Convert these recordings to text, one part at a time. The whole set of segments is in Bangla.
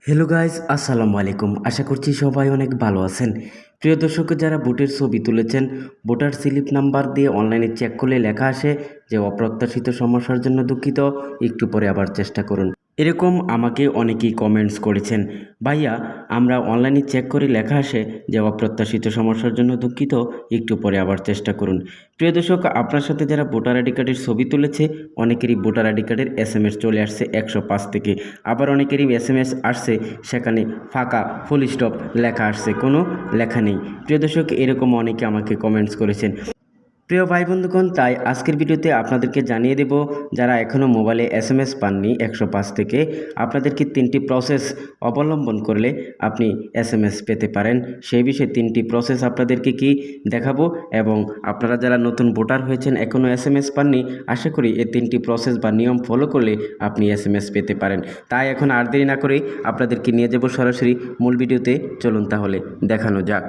হ্যালো গাইস, আসসালামু আলাইকুম। আশা করছি সবাই অনেক ভালো আছেন। প্রিয় দর্শক, যারা ভোটের ছবি তুলেছেন, ভোটার স্লিপ নাম্বার দিয়ে অনলাইনে চেক করলে লেখা আসে যে অপ্রত্যাশিত সমস্যার জন্য দুঃখিত, একটু পরে আবার চেষ্টা করুন। এরকম আমাকে অনেকেই কমেন্টস করেছেন, ভাইয়া আমরা অনলাইনে চেক করে লেখা আসে যে অপ্রত্যাশিত সমস্যার জন্য দুঃখিত, একটু পরে আবার চেষ্টা করুন। প্রিয় দর্শক, আপনার সাথে যারা ভোটার আইডি কার্ডের ছবি তুলেছে, অনেকেরই ভোটার আইডি কার্ডের SMS চলে আসছে 105 থেকে, আবার অনেকেরই SMS আসছে সেখানে ফাঁকা ফুল স্টপ লেখা আসছে, কোনো লেখা নেই। প্রিয় দর্শক, এরকম অনেকে আমাকে কমেন্টস করেছেন। প্রিয় ভাই বন্ধুগণ, তাই আজকের ভিডিওতে আপনাদেরকে জানিয়ে দেব, যারা এখনও মোবাইলে SMS পাননি 105 থেকে, আপনাদেরকে 3টি প্রসেস অবলম্বন করলে আপনি SMS পেতে পারেন। সেই বিষয়ে 3টি প্রসেস আপনাদেরকে কি দেখাবো, এবং আপনারা যারা নতুন ভোটার হয়েছেন এখনও SMS পাননি, আশা করি এই 3টি প্রসেস বা নিয়ম ফলো করলে আপনি SMS পেতে পারেন। তাই এখন আর দেরি না করে আপনাদেরকে নিয়ে যাব সরাসরি মূল ভিডিওতে। চলুন তাহলে দেখানো যাক।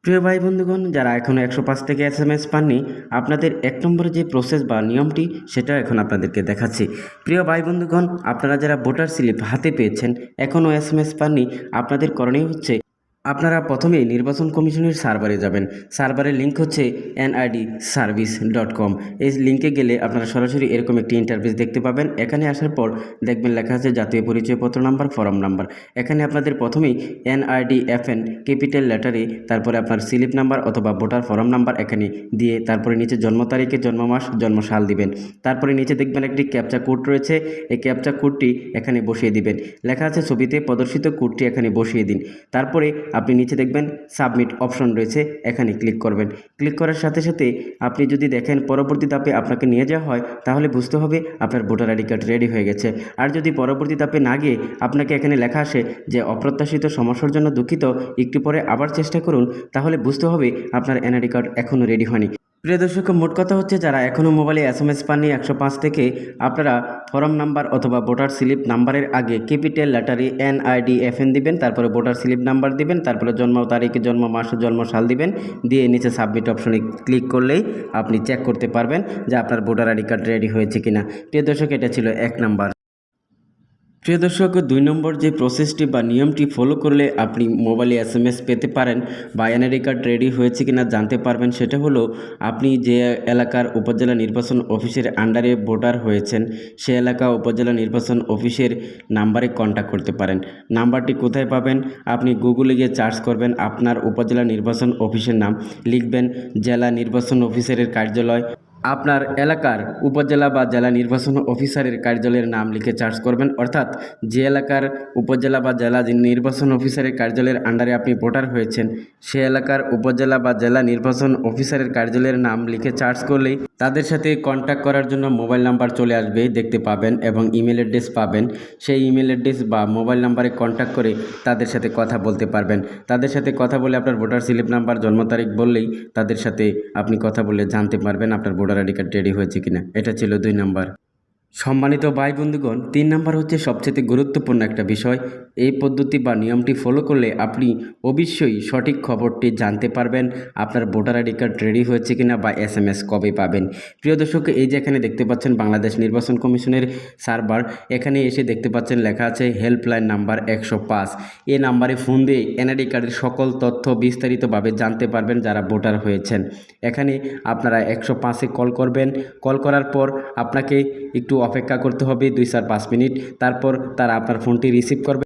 প্রিয় ভাই বন্ধুগণ, যারা এখনও 105 থেকে SMS পাননি, আপনাদের 1 নম্বরে যে প্রসেস বা নিয়মটি সেটা এখন আপনাদেরকে দেখাচ্ছি। প্রিয় ভাই বন্ধুগণ, আপনারা যারা ভোটার স্লিপ হাতে পেয়েছেন এখনও SMS পাননি, আপনাদের করণীয় হচ্ছে আপনারা প্রথমেই নির্বাচন কমিশনের সার্ভারে যাবেন। সার্ভারের লিঙ্ক হচ্ছে NIDService.com। এই লিঙ্কে গেলে আপনারা সরাসরি এরকম একটি ইন্টারফেস দেখতে পাবেন। এখানে আসার পর দেখবেন লেখা আছে জাতীয় পরিচয়পত্র নাম্বার, ফর্ম নাম্বার। এখানে আপনাদের প্রথমেই NIDFN ক্যাপিটাল লেটারে, তারপরে আপনার স্লিপ নাম্বার অথবা ভোটার ফর্ম নাম্বার এখানে দিয়ে, তারপরে নিচে জন্ম তারিখে জন্ম মাস জন্ম সাল দিবেন। তারপরে নিচে দেখবেন একটি ক্যাপচা কোড রয়েছে, এই ক্যাপচা কোডটি এখানে বসিয়ে দিবেন। লেখা আছে ছবিতে প্রদর্শিত কোডটি এখানে বসিয়ে দিন। তারপরে আপনি নিচে দেখবেন সাবমিট অপশন রয়েছে, এখানে ক্লিক করবেন। ক্লিক করার সাথে সাথে আপনি যদি দেখেন পরবর্তী ধাপে আপনাকে নিয়ে যাওয়া হয়, তাহলে বুঝতে হবে আপনার ভোটার আইডি কার্ড রেডি হয়ে গেছে। আর যদি পরবর্তী ধাপে না গিয়ে আপনাকে এখানে লেখা আসে যে অপ্রত্যাশিত সমস্যার জন্য দুঃখিত, একটু পরে আবার চেষ্টা করুন, তাহলে বুঝতে হবে আপনার এনআইডি কার্ড এখনও রেডি হয়নি। প্রিয় দর্শক, মোট কথা হচ্ছে যারা এখনও মোবাইলে SMS পাননি 105 থেকে, আপনারা ফর্ম নাম্বার অথবা ভোটার স্লিপ নাম্বারের আগে ক্যাপিটাল লেটারে NIDFN দিবেন, তারপরে ভোটার স্লিপ নাম্বার দিবেন, তারপরে জন্ম তারিখ জন্ম মাস জন্ম সাল দিবেন, দিয়ে নিচে সাবমিট অপশনে ক্লিক করলেই আপনি চেক করতে পারবেন যে আপনার ভোটার আইডি কার্ড রেডি হয়েছে কিনা। প্রিয় দর্শক, এটা ছিল 1 নাম্বার। প্রিয় দর্শক, 2 নম্বর যে প্রসেসটি বা নিয়মটি ফলো করলে আপনি মোবাইলে SMS পেতে পারেন বা এনআইডি কার্ড রেডি হয়েছে কিনা জানতে পারবেন, সেটা হলো আপনি যে এলাকার উপজেলা নির্বাচন অফিসের আন্ডারে ভোটার হয়েছেন, সে এলাকা উপজেলা নির্বাচন অফিসের নাম্বারে কন্ট্যাক্ট করতে পারেন। নাম্বারটি কোথায় পাবেন? আপনি গুগলে গিয়ে সার্চ করবেন আপনার উপজেলা নির্বাচন অফিসের নাম, লিখবেন জেলা নির্বাচন অফিসারের কার্যালয়, আপনার এলাকার উপজেলা বা জেলা নির্বাচন অফিসারের কার্যালয়ের নাম লিখে সার্চ করবেন। অর্থাৎ যে এলাকার উপজেলা বা জেলা নির্বাচন অফিসারের কার্যালয়ের আন্ডারে আপনি ভোটার হয়েছেন, সে এলাকার উপজেলা বা জেলা নির্বাচন অফিসারের কার্যালয়ের নাম লিখে সার্চ করলেই তাদের সাথে কন্ট্যাক্ট করার জন্য মোবাইল নাম্বার চলে আসবে, দেখতে পাবেন, এবং ইমেল অ্যাড্রেস পাবেন। সেই ইমেল অ্যাড্রেস বা মোবাইল নাম্বারে কন্ট্যাক্ট করে তাদের সাথে কথা বলতে পারবেন। তাদের সাথে কথা বলে আপনার ভোটার স্লিপ নাম্বার জন্ম তারিখ বললেই তাদের সাথে আপনি কথা বলে জানতে পারবেন আপনার ভোটার আইডি কার্ড রেডি হয়েছে কিনা। এটা ছিল 2 নাম্বার। সম্মানিত ভাই বন্ধুগণ, 3 নাম্বার হচ্ছে সবচেয়ে গুরুত্বপূর্ণ একটা বিষয়। এই পদ্ধতি বা নিয়মটি ফলো করলে আপনি অবশ্যই সঠিক খবরটি জানতে পারবেন আপনার ভোটার আইডি কার্ড রেডি হয়েছে কিনা বা SMS কবে পাবেন। প্রিয় দর্শক, এই যে এখানে দেখতে পাচ্ছেন বাংলাদেশ নির্বাচন কমিশনের সার্ভার, এখানে এসে দেখতে পাচ্ছেন লেখা আছে হেল্পলাইন নাম্বার 105। এই নাম্বারে ফোন দিয়ে এনআইডি কার্ডের সকল তথ্য বিস্তারিতভাবে জানতে পারবেন যারা ভোটার হয়েছেন। এখানে আপনারা 105-এ কল করবেন। কল করার পর আপনাকে একটু অপেক্ষা করতে হবে 2-5 মিনিট। তারপর তারা আপনার ফোনটি রিসিভ করবে।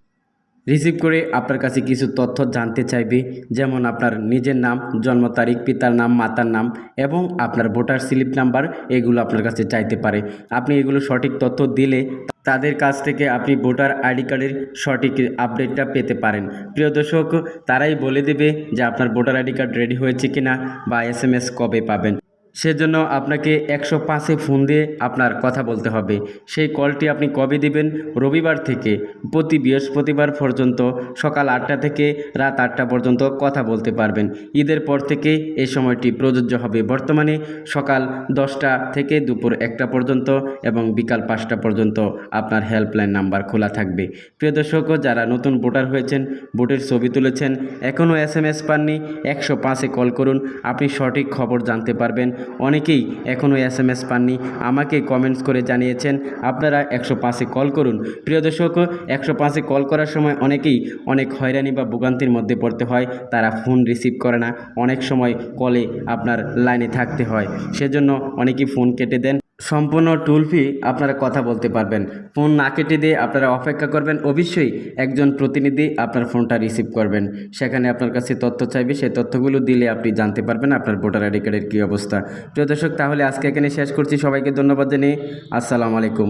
রিসিভ করে আপনার কাছে কিছু তথ্য জানতে চাইবে, যেমন আপনার নিজের নাম, জন্ম তারিখ, পিতার নাম, মাতার নাম এবং আপনার ভোটার স্লিপ নাম্বার, এগুলো আপনার কাছে চাইতে পারে। আপনি এগুলো সঠিক তথ্য দিলে তাদের কাছ থেকে আপনি ভোটার আইডি কার্ডের সঠিক আপডেটটা পেতে পারেন। প্রিয় দর্শক, তারাই বলে দেবে যে আপনার ভোটার আইডি কার্ড রেডি হয়েছে কিনা বা SMS কবে পাবেন। সেজন্য আপনাকে 105-এ ফোন দিয়ে আপনার কথা বলতে হবে। সেই কলটি আপনি কবে দিবেন? রবিবার থেকে প্রতি বৃহস্পতিবার পর্যন্ত সকাল 8টা থেকে রাত 8টা পর্যন্ত কথা বলতে পারবেন। ঈদের পর থেকে এই সময়টি প্রযোজ্য হবে। বর্তমানে সকাল 10টা থেকে দুপুর 1টা পর্যন্ত এবং বিকাল 5টা পর্যন্ত আপনার হেল্পলাইন নাম্বার খোলা থাকবে। প্রিয় দর্শক, যারা নতুন ভোটার হয়েছেন, ভোটের ছবি তুলেছেন, এখনও SMS পাননি, 105-এ কল করুন। আপনি সঠিক খবর জানতে পারবেন অনেকেই এখনও SMS পাননি, আমাকে কমেন্টস করে জানিয়েছেন আপনারা 105-এ কল করুন। প্রিয় দর্শক, 105-এ কল করার সময় অনেকেই অনেক হয়রানি বা ভোগান্তির মধ্যে পড়তে হয়, তারা ফোন রিসিভ করে না, অনেক সময় কলে আপনার লাইনে থাকতে হয়, সেজন্য অনেকেই ফোন কেটে দেন। সম্পূর্ণ টুল ফ্রি আপনারা কথা বলতে পারবেন। ফোন না কেটে দিয়ে আপনারা অপেক্ষা করবেন, অবশ্যই একজন প্রতিনিধি আপনার ফোনটা রিসিভ করবেন। সেখানে আপনার কাছে তথ্য চাইবে, সেই তথ্যগুলো দিলে আপনি জানতে পারবেন আপনার ভোটার আইডি কার্ডের কী অবস্থা। প্রিয় দর্শক, তাহলে আজকে এখানে শেষ করছি। সবাইকে ধন্যবাদ জানিয়ে আসসালামু আলাইকুম।